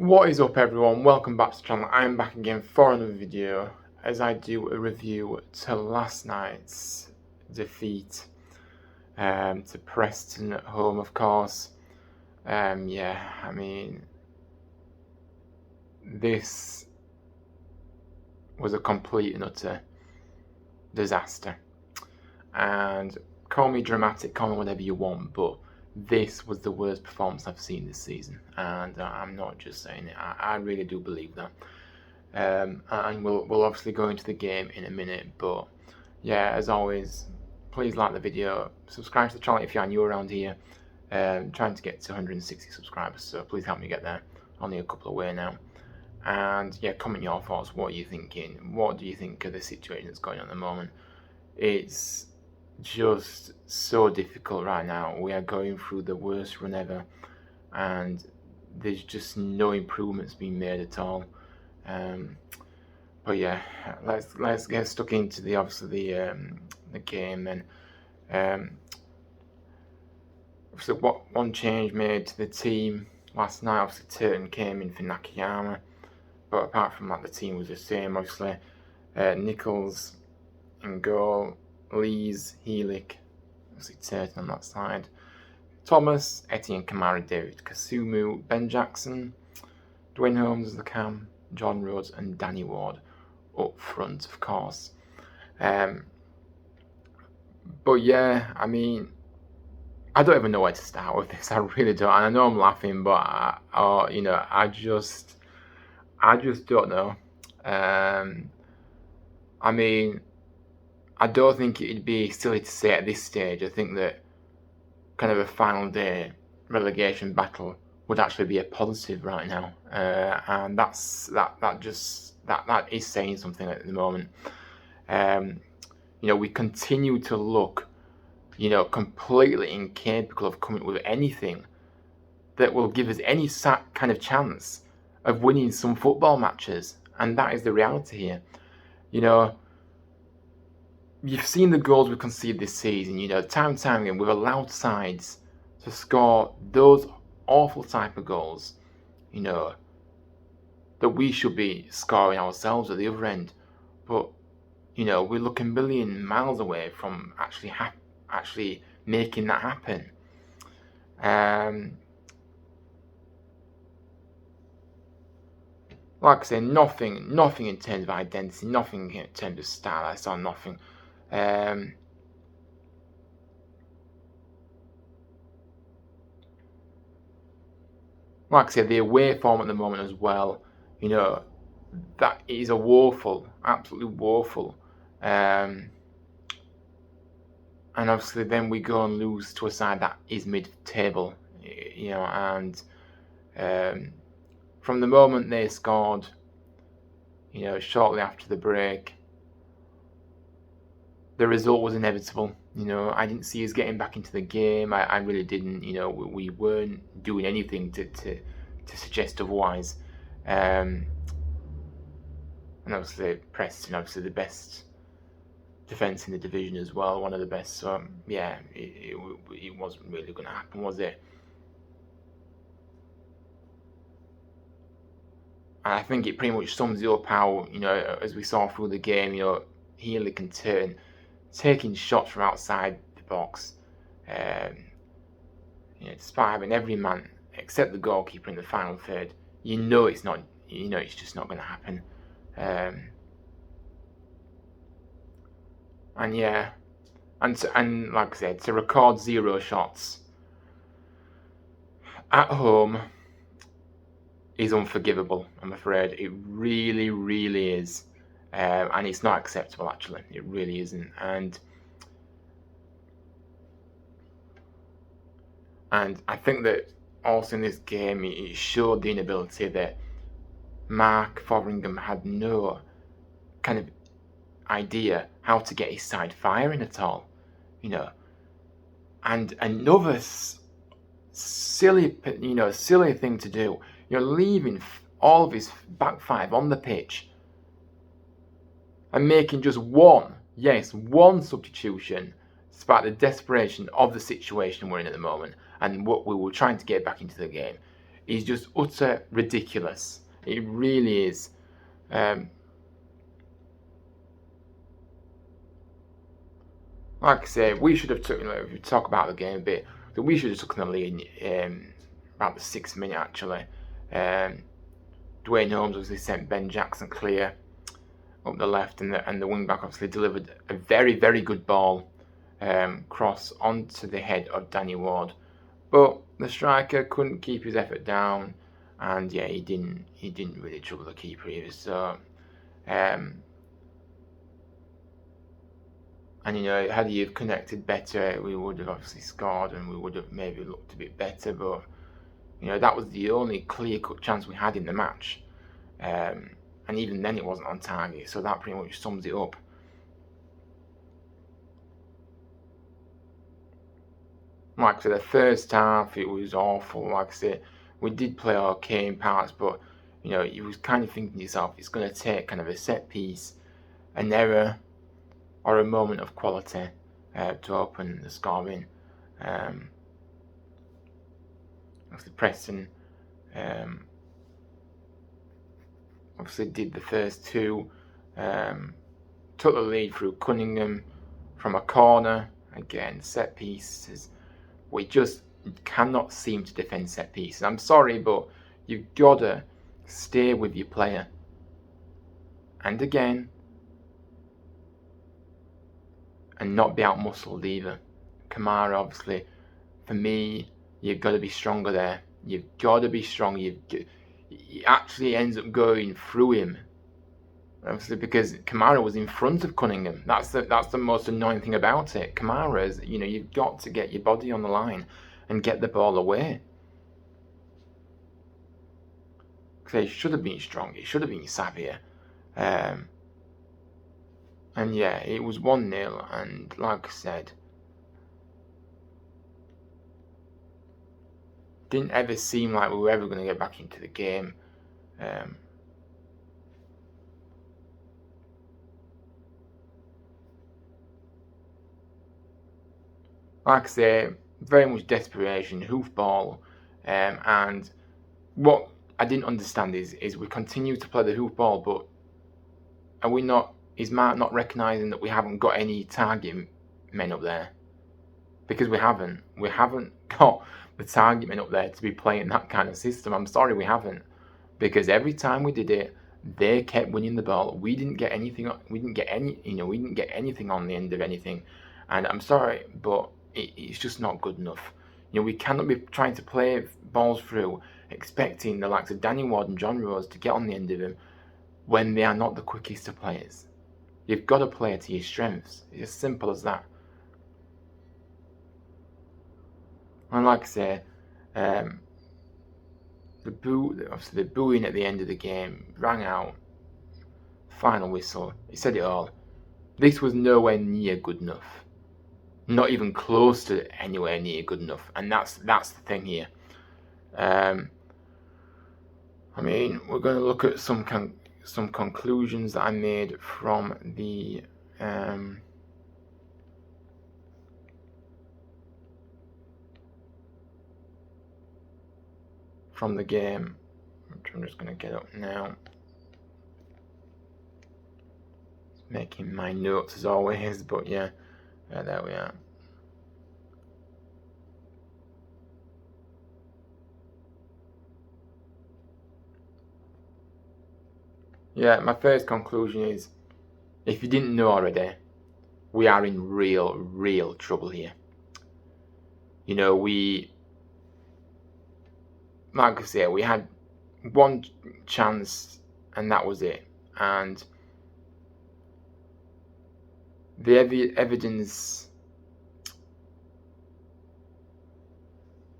What is up, everyone? Welcome back to the channel. I'm back again for another video as I do a review to last night's defeat to Preston at home, of course. This was a complete and utter disaster. And call me dramatic, call me whatever you want, but this was the worst performance I've seen this season, and I'm not just saying it. I really do believe that. And we'll obviously go into the game in a minute, but yeah, as always, please like the video, subscribe to the channel if you're new around here. Trying to get to 160 subscribers, so please help me get there. Only a couple away now. And yeah, comment your thoughts. What are you thinking? What do you think of the situation that's going on at the moment? It's just so difficult right now. We are going through the worst run ever, and there's just no improvements being made at all. But yeah, let's get stuck into the game then. So what one change made to the team last night? Obviously, Turton came in for Nakayama, but apart from that, the team was the same. Obviously, Nichols in goal, Lees, Heelick, obviously Turton on that side. Thomas, Etienne Kamara, David Kasumu, Ben Jackson, Dwayne Holmes as the cam, John Rhodes and Danny Ward up front, of course. But yeah, I mean, I don't even know where to start with this. I really don't. And I know I'm laughing, but I just don't know. I mean, I don't think it'd be silly to say at this stage. I think that kind of a final day relegation battle would actually be a positive right now, and that is saying something at the moment. We continue to look, completely incapable of coming up with anything that will give us any kind of chance of winning some football matches, and that is the reality here. You've seen the goals we've conceded this season. Time and time again, we've allowed sides to score those awful type of goals, that we should be scoring ourselves at the other end. But, we're looking a million miles away from actually making that happen. Like I say, nothing in terms of identity, nothing in terms of style. I saw nothing. Like I said, the away form at the moment as well, that is a woeful, absolutely woeful. And obviously then we go and lose to a side that is mid-table, and from the moment they scored, shortly after the break, the result was inevitable. I didn't see us getting back into the game. I really didn't. We weren't doing anything to suggest otherwise. And obviously Preston, obviously the best defence in the division as well, one of the best. So yeah, it wasn't really going to happen, was it? And I think it pretty much sums it up how, as we saw through the game, Heelick and Turton taking shots from outside the box, despite having every man except the goalkeeper in the final third. It's not. It's just not going to happen. And yeah, and like I said, to record 0 shots at home is unforgivable. I'm afraid it really, really is. And it's not acceptable, actually. It really isn't. And I think that also in this game, it showed the inability that Mark Fotheringham had no kind of idea how to get his side firing at all. And another silly thing to do. You're leaving all of his back five on the pitch and making just one substitution, despite the desperation of the situation we're in at the moment and what we were trying to get back into the game. is just utter ridiculous. It really is. Like I say, we should have took. If we talk about the game a bit, that we should have taken the lead about the 6th minute actually. Dwayne Holmes obviously sent Ben Jackson clear up the left, and the wing back obviously delivered a very, very good ball cross onto the head of Danny Ward, but the striker couldn't keep his effort down, and yeah, he didn't really trouble the keeper either. So, and had he connected better, we would have obviously scored, and we would have maybe looked a bit better. But that was the only clear-cut chance we had in the match. And even then it wasn't on target, so that pretty much sums it up. Like I said, the first half it was awful. Like I said, we did play okay in parts, but you was kind of thinking to yourself, it's going to take kind of a set piece, an error, or a moment of quality to open the scoring. Obviously Preston obviously did the first two, took the lead through Cunningham from a corner. Again, set pieces. We just cannot seem to defend set pieces. I'm sorry, but you've got to stay with your player. And again, and not be out-muscled either. Kamara, obviously, for me, you've got to be stronger there. You've got to be strong. He actually ends up going through him, obviously, because Kamara was in front of Cunningham. That's the most annoying thing about it. Kamara is, you've got to get your body on the line and get the ball away. Because he should have been strong. He should have been savvier. And yeah, it was 1-0, and like I said, didn't ever seem like we were ever going to get back into the game. Like I say, very much desperation, hoofball, and what I didn't understand is we continue to play the hoofball, but are we not? Is Mark not recognising that we haven't got any target men up there? Because we haven't got the target men up there to be playing that kind of system. I'm sorry, we haven't, because every time we did it, they kept winning the ball. We didn't get anything. We didn't get anything on the end of anything. And I'm sorry, but it's just not good enough. We cannot be trying to play balls through, expecting the likes of Danny Ward and John Rose to get on the end of him when they are not the quickest of players. You've got to play to your strengths. It's as simple as that. And like I say, the booing at the end of the game rang out. Final whistle. It said it all. This was nowhere near good enough. Not even close to anywhere near good enough. And that's the thing here. We're going to look at some conclusions that I made from the game, which I'm just going to get up now. Making my notes as always, but yeah, there we are. Yeah, my first conclusion is, if you didn't know already, we are in real trouble here. Like I say, we had one chance and that was it. And the evidence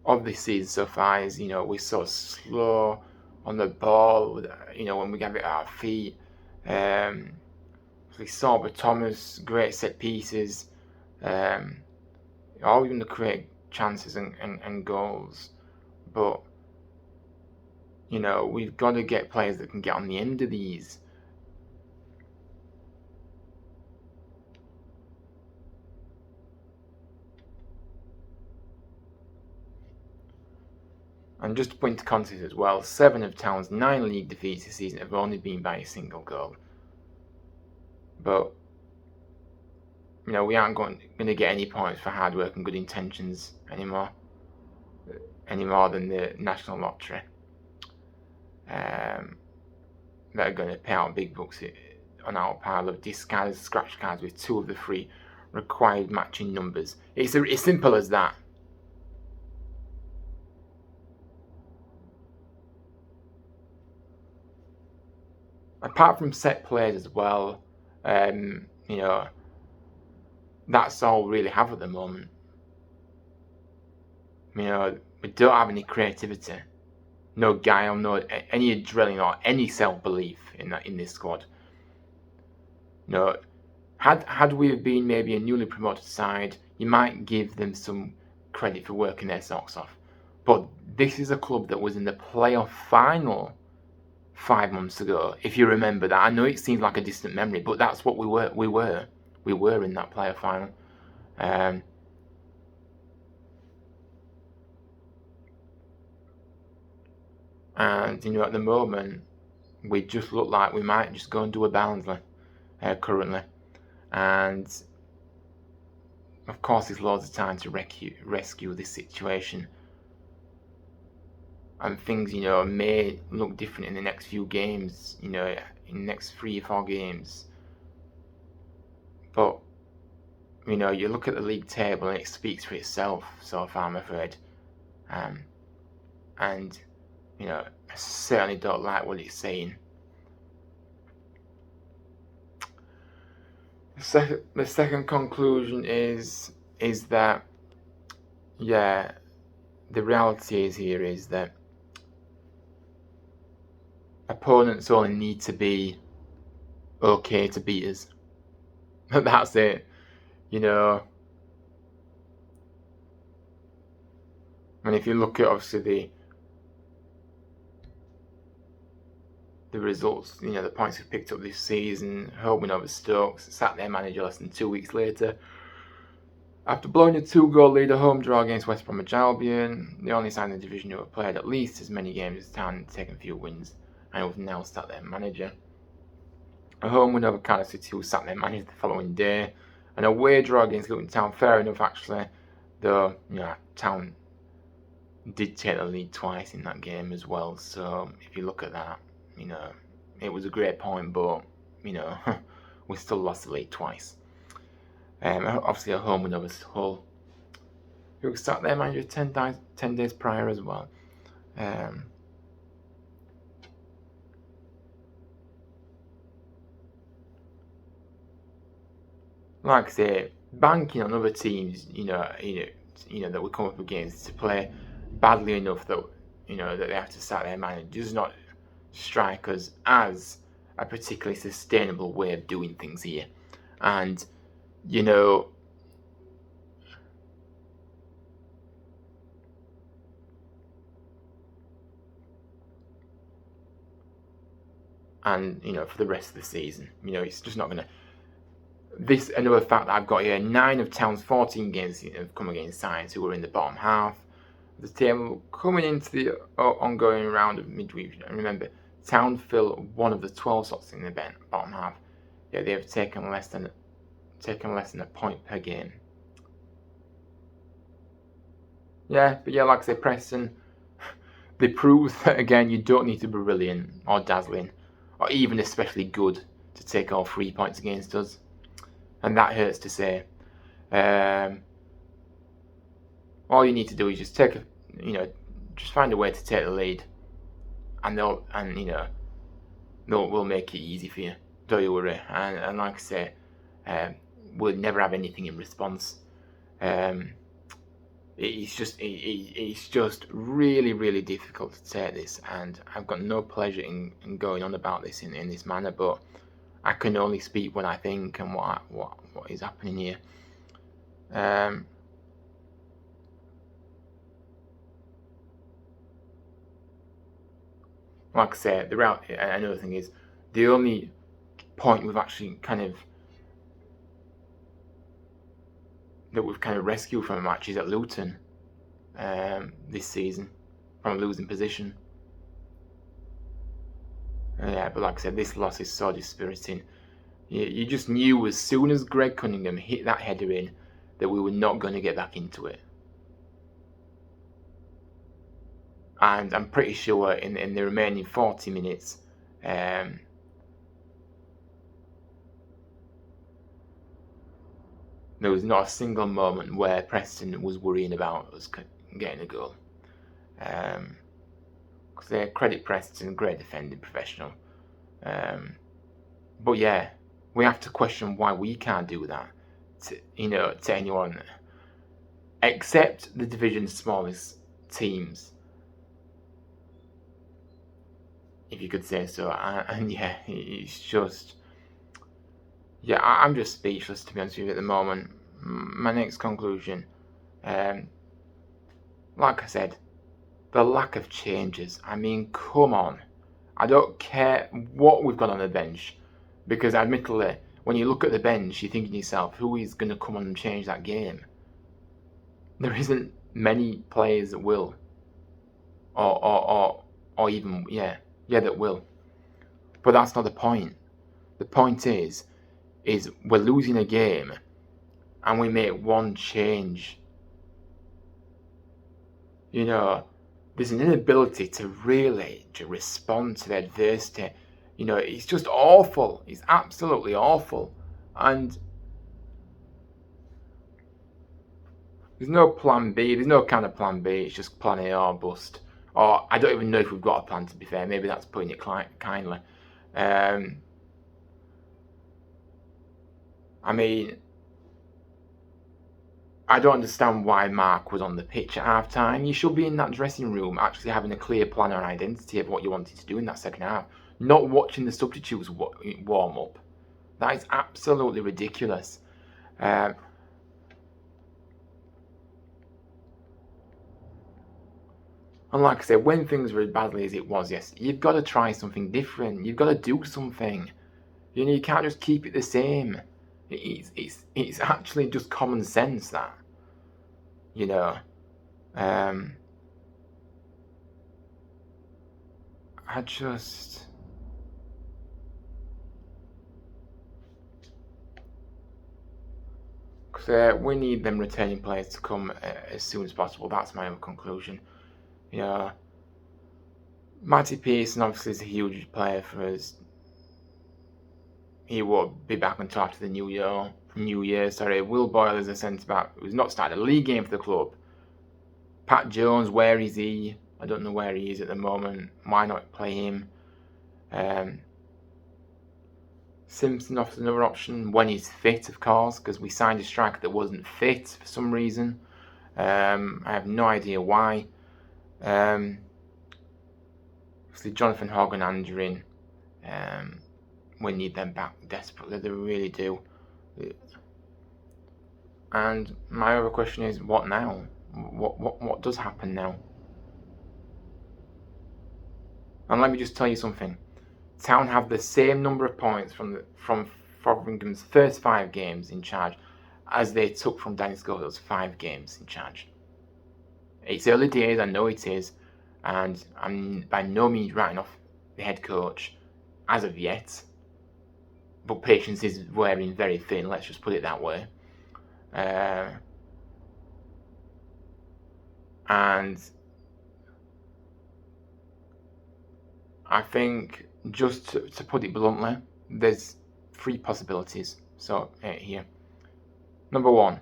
of this season so far is, we're so slow on the ball, when we get it at our feet. We saw Thomas, great set pieces, all even the create chances and goals. But, we've got to get players that can get on the end of these. And just to put into context as well, 7 of Town's 9 league defeats this season have only been by a single goal. But, we aren't going to get any points for hard work and good intentions anymore than the National Lottery. That are going to pay out big bucks on our pile of discarded scratch cards with 2 of the 3 required matching numbers. It's simple as that. Apart from set plays as well, that's all we really have at the moment. We don't have any creativity, no guile, no any adrenaline or any self-belief in this squad. Had we been maybe a newly promoted side, you might give them some credit for working their socks off. But this is a club that was in the playoff final 5 months ago, if you remember that. I know it seems like a distant memory, but that's what we were. We were in that playoff final. And at the moment, we just look like we might just go and do a Barnsley currently. And of course, there's loads of time to rescue this situation. And things, may look different in the next few games, in the next 3 or 4 games. But, you look at the league table and it speaks for itself so far, I'm afraid. And, I certainly don't like what it's saying. The second conclusion is that, the reality is that opponents only need to be okay to beat us. That's it. And if you look at obviously the results, the points we've picked up this season, home win over Stokes, sacked their manager less than 2 weeks later. After blowing a 2-goal lead, a home draw against West Bromwich Albion, the only side in the division who have played at least as many games as Town and taken a few wins, and who've now sacked their manager. A home win over Cardiff City, who sacked their manager the following day, and a away draw against Luton Town. Fair enough, actually, though Town did take the lead twice in that game as well. So if you look at that, it was a great point, but we still lost the lead twice. Obviously a home win over Hull, who sacked their manager 10 days prior as well. Like I say, banking on other teams, that we come up against to play badly enough that that they have to sack their manager does not strike us as a particularly sustainable way of doing things here. And for the rest of the season, it's just not going to. This another fact that I've got here: 9 of Town's 14 games have come against sides who were in the bottom half of the table coming into the ongoing round of midweek. And remember, Town fill one of the 12 slots in the bottom half. They have taken less than a point per game. But like I say, Preston, they prove that again you don't need to be brilliant or dazzling or even especially good to take all 3 points against us. And that hurts to say. All you need to do is just just find a way to take the lead, and we'll make it easy for you. Don't you worry. And like I say, we'll never have anything in response. It's just really, really difficult to take this, and I've got no pleasure in going on about this in this manner, but I can only speak what I think and what is happening here. Like I say, another thing is, the only point we've actually that we've rescued from a match is at Luton this season. from a losing position. Yeah, but like I said, this loss is so dispiriting. You just knew as soon as Greg Cunningham hit that header in that we were not going to get back into it. And I'm pretty sure in the remaining 40 minutes, there was not a single moment where Preston was worrying about us getting a goal. Because they credit Preston, great defending professional. But yeah, we have to question why we can't do that to anyone except the division's smallest teams, if you could say so. And yeah, it's just, yeah, I'm just speechless, to be honest with you, at the moment. My next conclusion, like I said, the lack of changes. I mean, come on. I don't care what we've got on the bench, because admittedly, when you look at the bench, you're thinking to yourself, who is going to come on and change that game? There isn't many players that will, or even that will. But that's not the point. The point is we're losing a game, and we make one change. There's an inability to really respond to the adversity. It's just awful. It's absolutely awful. And there's no plan B. There's no kind of plan B. It's just plan A or bust. Or I don't even know if we've got a plan, to be fair. Maybe that's putting it kindly. I mean, I don't understand why Mark was on the pitch at half time. You should be in that dressing room actually having a clear plan or identity of what you wanted to do in that second half, not watching the substitutes warm up. That is absolutely ridiculous. And like I said, when things were as badly as it was yesterday, you've got to try something different. You've got to do something. You can't just keep it the same. It's actually just common sense that. I just. Because we need them returning players to come as soon as possible. That's my own conclusion. Matty Pearson obviously is a huge player for us. He won't be back until after the New Year. Will Boyle is a centre-back who's not started a league game for the club. Pat Jones, where is he? I don't know where he is at the moment. Why not play him? Simpson offers another option when he's fit, of course, because we signed a striker that wasn't fit for some reason. I have no idea why. Obviously, Jonathan Hogg and Andrew we need them back desperately. They really do. And my other question is, what now? What does happen now? And let me just tell you something. Town have the same number of points from Fotheringham's first 5 games in charge as they took from Danny Schofield's 5 games in charge. It's early days, I know it is, and I'm by no means writing off the head coach as of yet. But patience is wearing very thin, let's just put it that way. And I think, just to put it bluntly, there's 3 possibilities. So here. Number 1,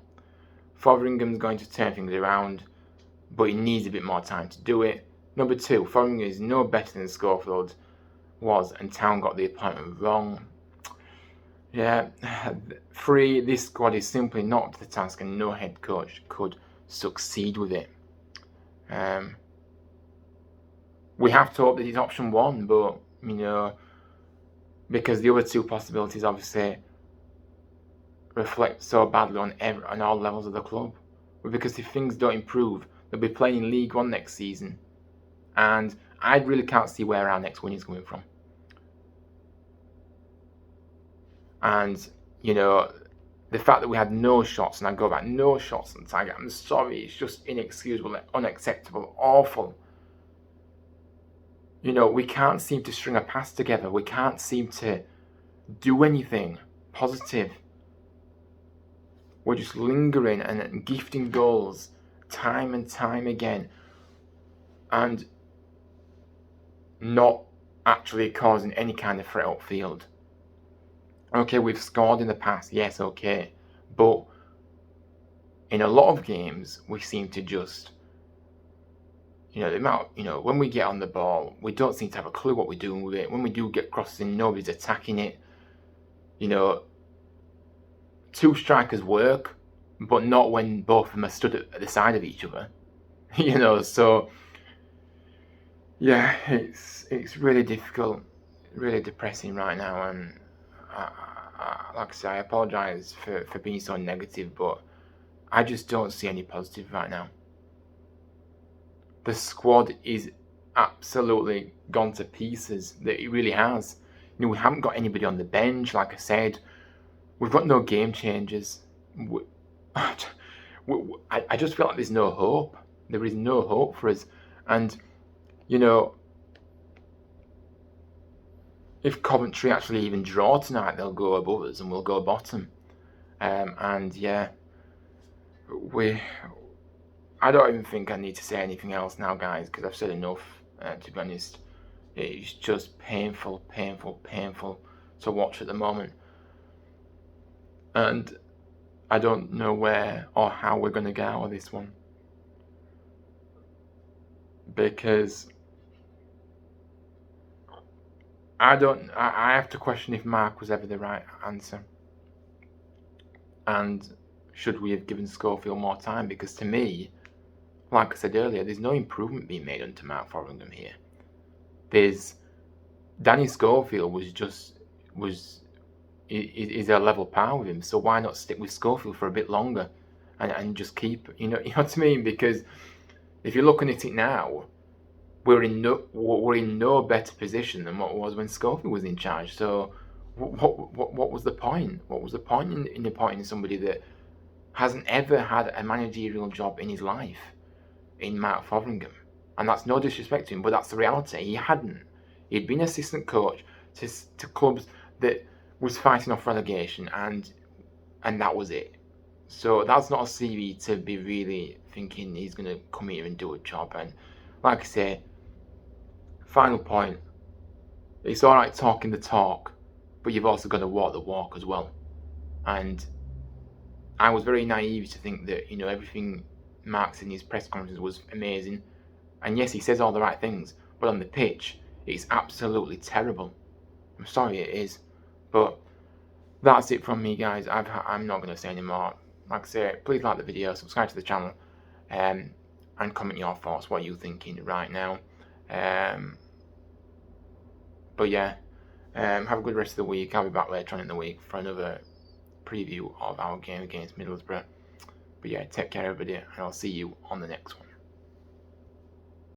Fotheringham's going to turn things around, but he needs a bit more time to do it. Number 2, Fotheringham is no better than Schofield was, and Town got the appointment wrong. 3, this squad is simply not up to the task, and no head coach could succeed with it. We have to hope that it's option 1, but because the other 2 possibilities obviously reflect so badly on all levels of the club. But because if things don't improve, they'll be playing in League One next season, and I really can't see where our next win is coming from. And the fact that we had no shots, and I go back, no shots on target, I'm sorry, it's just inexcusable, unacceptable, awful. You know, we can't seem to string a pass together. We can't seem to do anything positive. We're just lingering and gifting goals time and time again, and not actually causing any kind of threat upfield. Okay, we've scored in the past, yes, okay, but in a lot of games we seem to just, you know, the amount, you know, when we get on the ball, we don't seem to have a clue what we're doing with it. When we do get crossing, nobody's attacking it. You know, two strikers work, but not when both of them are stood at the side of each other. You know, so yeah, it's really difficult, really depressing right now, and like I say, I apologise for being so negative, but I just don't see any positive right now. The squad is absolutely gone to pieces. That it really has. You know, we haven't got anybody on the bench. Like I said, we've got no game changers. I just feel like there's no hope. There is no hope for us. And, you know, if Coventry actually even draw tonight, they'll go above us and we'll go bottom. And yeah, I don't even think I need to say anything else now, guys, because I've said enough, to be honest. It's just painful to watch at the moment. And I don't know where or how we're going to get out of this one. Because I have to question if Mark was ever the right answer. And should we have given Schofield more time? Because to me, like I said earlier, there's no improvement being made under Mark Fotheringham here. Danny Schofield is a level par with him, so why not stick with Schofield for a bit longer and just keep, you know what I mean? Because if you're looking at it now, we're in no better position than what it was when Schofield was in charge. So what was the point? What was the point in appointing somebody that hasn't ever had a managerial job in his life in Mark Fotheringham? And that's no disrespect to him, but that's the reality. He hadn't. He'd been assistant coach to clubs that was fighting off relegation, and that was it. So that's not a CV to be really thinking he's going to come here and do a job. And like I say, final point, it's all right talking the talk, but you've also got to walk the walk as well. And I was very naive to think that, you know, everything Mark said in his press conference was amazing. And yes, he says all the right things, but on the pitch, it's absolutely terrible. I'm sorry, it is. But that's it from me, guys. I'm not going to say any more. Like I say, please like the video, subscribe to the channel, and comment your thoughts. What are you thinking right now? But yeah, have a good rest of the week. I'll be back later on in the week for another preview of our game against Middlesbrough. But yeah, take care, everybody, and I'll see you on the next one.